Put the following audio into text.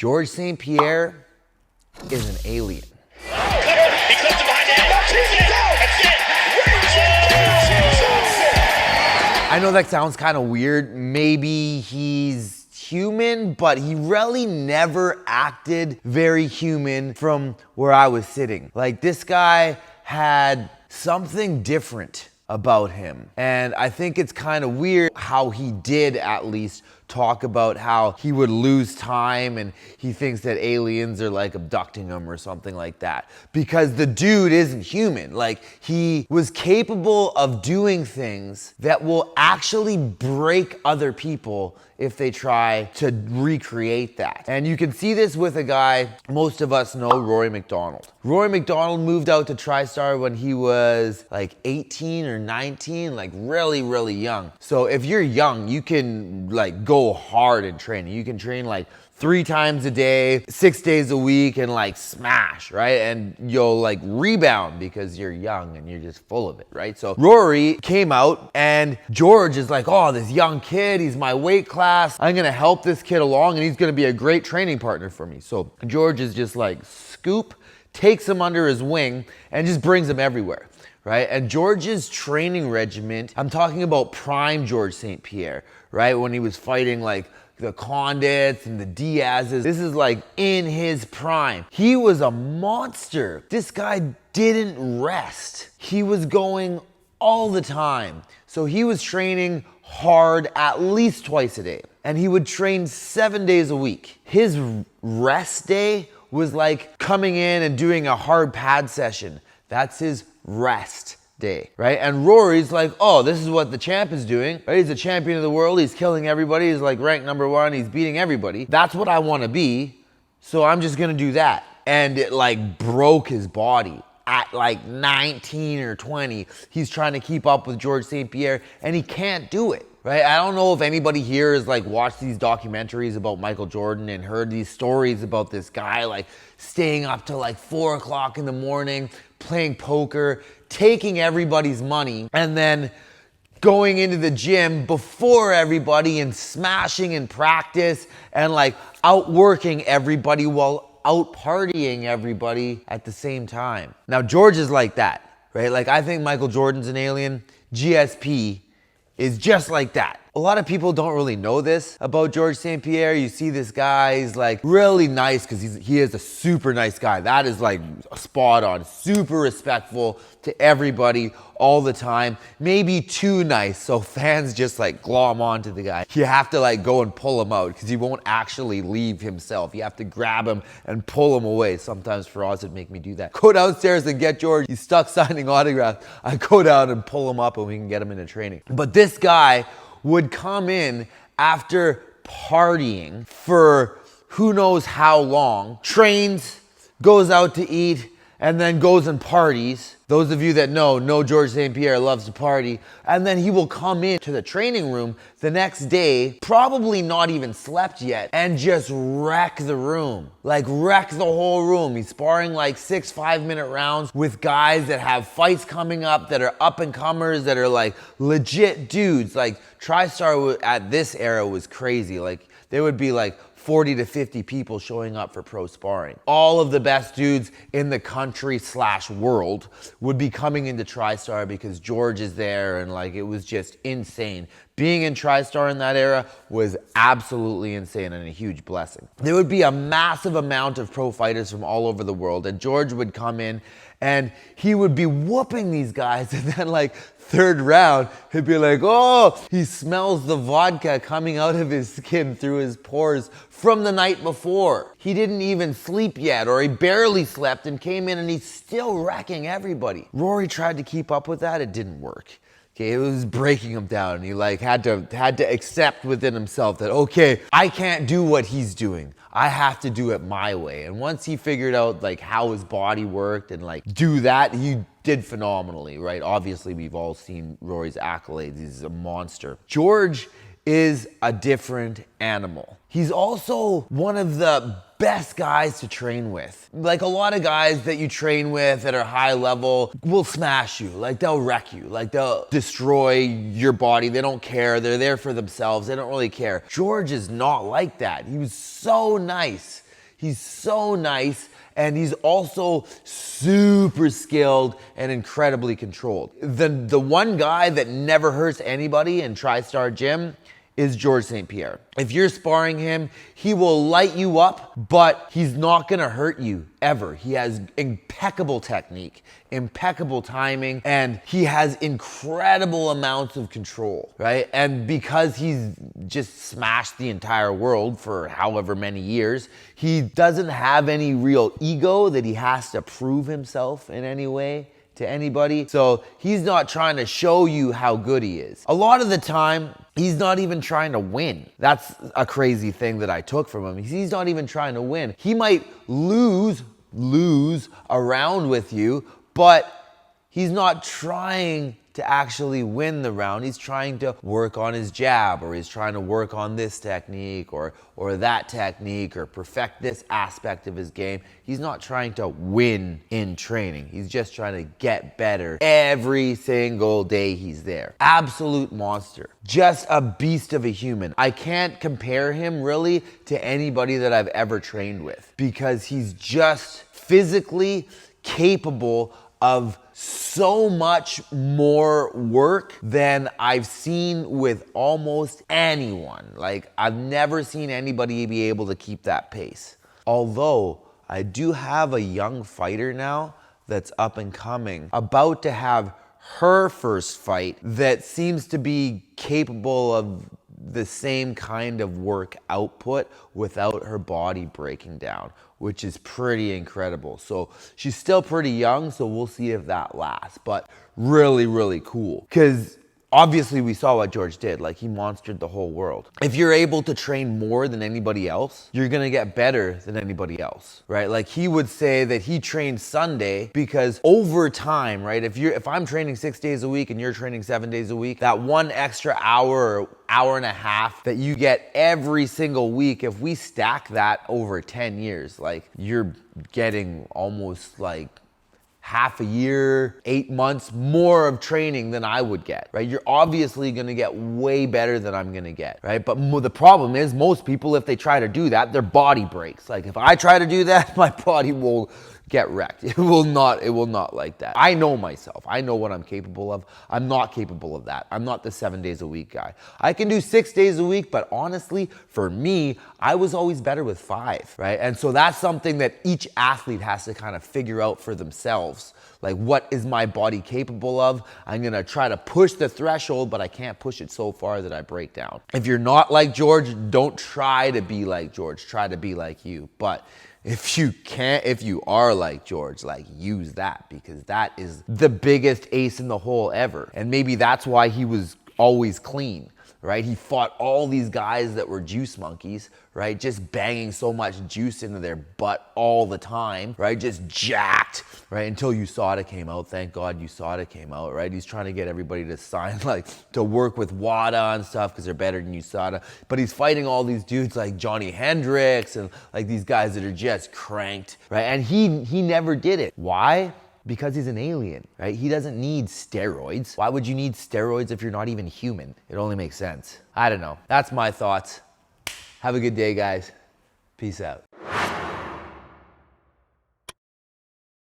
Georges St-Pierre is an alien. He clips him behind the head. That's it. I know that sounds kind of weird. Maybe he's human, but he really never acted very human from where I was sitting. Like, this guy had something different about him. And I think it's kind of weird how he did at least talk about how he would lose time and he thinks that aliens are like abducting him or something like that. Because the dude isn't human. Like, he was capable of doing things that will actually break other people if they try to recreate that. And you can see this with a guy most of us know, Rory McDonald. Rory McDonald moved out to Tristar when he was like 18 or 19, like really, really young. So if you're young, you can like go hard in training. You can train like 3 times a day, 6 days a week, and like smash, right? And you'll like rebound because you're young and you're just full of it, right? So Rory came out and George is like, oh, this young kid, he's my weight class. I'm gonna help this kid along and he's gonna be a great training partner for me. So George is just like scoop, takes him under his wing and just brings him everywhere. Right? And George's training regiment, I'm talking about prime Georges St-Pierre, right? When he was fighting like the Condits and the Diazes. This is like in his prime. He was a monster. This guy didn't rest. He was going all the time. So he was training hard at least twice a day. And he would train 7 days a week. His rest day was like coming in and doing a hard pad session. That's his rest day, right? And Rory's like, oh, this is what the champ is doing, right? He's the champion of the world. He's killing everybody. He's like ranked #1. He's beating everybody. That's what I want to be. So I'm just going to do that. And it like broke his body at like 19 or 20. He's trying to keep up with Georges St-Pierre and he can't do it. Right? I don't know if anybody here has like watched these documentaries about Michael Jordan and heard these stories about this guy like staying up till like 4 o'clock in the morning, playing poker, taking everybody's money, and then going into the gym before everybody and smashing in practice and like outworking everybody while out partying everybody at the same time. Now, George is like that, right? Like, I think Michael Jordan's an alien. GSP is just like that. A lot of people don't really know this about Georges St-Pierre. You see this guy, he's like really nice because he is a super nice guy. That is like spot on. Super respectful to everybody all the time. Maybe too nice, so fans just like glom onto the guy. You have to like go and pull him out because he won't actually leave himself. You have to grab him and pull him away. Sometimes for us, it'd make me do that. Go downstairs and get George. He's stuck signing autographs. I go down and pull him up and we can get him into training. But this guy would come in after partying for who knows how long, trains, goes out to eat, and then goes and parties. Those of you that know Georges St-Pierre loves to party. And then he will come in to the training room the next day, probably not even slept yet, and just wreck the room. Like, wreck the whole room. He's sparring like 6 5-minute rounds with guys that have fights coming up, that are up and comers, that are like legit dudes. Like, Tristar at this era was crazy. Like, there would be like 40 to 50 people showing up for pro sparring. All of the best dudes in the country/world would be coming into Tristar because George is there, and like, it was just insane. Being in Tristar in that era was absolutely insane and a huge blessing. There would be a massive amount of pro fighters from all over the world, and George would come in and he would be whooping these guys, and then like 3rd round, he'd be like, oh, he smells the vodka coming out of his skin through his pores from the night before. He didn't even sleep yet, or he barely slept and came in and he's still wrecking everybody. Rory tried to keep up with that. It didn't work. Okay, it was breaking him down, and he like had to accept within himself that, okay, I can't do what he's doing. I have to do it my way. And once he figured out like how his body worked and like do that, he did phenomenally, right? Obviously, we've all seen Rory's accolades. He's a monster. George is a different animal. He's also one of the best guys to train with. Like, a lot of guys that you train with that are high level will smash you. Like, they'll wreck you. Like, they'll destroy your body. They don't care. They're there for themselves. They don't really care. George is not like that. He was so nice He's so nice, and he's also super skilled and incredibly controlled. The one guy that never hurts anybody in Tristar Gym is Georges St-Pierre. If you're sparring him, he will light you up, but he's not gonna hurt you ever. He has impeccable technique, impeccable timing, and he has incredible amounts of control, right? And because he's just smashed the entire world for however many years, he doesn't have any real ego that he has to prove himself in any way to anybody. So he's not trying to show you how good he is. A lot of the time, he's not even trying to win. That's a crazy thing that I took from him. He's not even trying to win. He might lose around with you, but he's not trying to actually win the round. He's trying to work on his jab, or he's trying to work on this technique or that technique, or perfect this aspect of his game. He's not trying to win in training. He's just trying to get better every single day he's there. Absolute monster. Just a beast of a human. I can't compare him really to anybody that I've ever trained with, because he's just physically capable of so much more work than I've seen with almost anyone. Like, I've never seen anybody be able to keep that pace. Although I do have a young fighter now that's up and coming, about to have her first fight, that seems to be capable of the same kind of work output without her body breaking down, which is pretty incredible. So she's still pretty young, so we'll see if that lasts, but really, really cool. Because obviously we saw what George did. Like, he monstered the whole world. If you're able to train more than anybody else, you're gonna get better than anybody else, right? Like, he would say that he trained Sunday because over time, right? If I'm training 6 days a week and you're training 7 days a week, that one extra hour or hour and a half that you get every single week, if we stack that over 10 years, like, you're getting almost like half a year, 8 months more of training than I would get, right? You're obviously gonna get way better than I'm gonna get, right? But the problem is, most people, if they try to do that, their body breaks. Like, if I try to do that, my body will get wrecked. It will not like that. I know myself. I know what I'm capable of. I'm not capable of that. I'm not the 7 days a week guy. I can do 6 days a week, but honestly, for me, I was always better with 5, right? And so that's something that each athlete has to kind of figure out for themselves. Like, what is my body capable of? I'm gonna try to push the threshold, but I can't push it so far that I break down. If you're not like George, don't try to be like George. Try to be like you. But if you are like George, like, use that, because that is the biggest ace in the hole ever. And maybe that's why he was always clean, right? He fought all these guys that were juice monkeys, right? Just banging so much juice into their butt all the time, right? Just jacked, right? Until USADA came out. Thank God USADA came out, right? He's trying to get everybody to sign, like, to work with WADA and stuff because they're better than USADA. But he's fighting all these dudes like Johnny Hendricks and like these guys that are just cranked, right? And he never did it. Why? Because he's an alien, right? He doesn't need steroids. Why would you need steroids if you're not even human? It only makes sense. I don't know. That's my thoughts. Have a good day, guys. Peace out.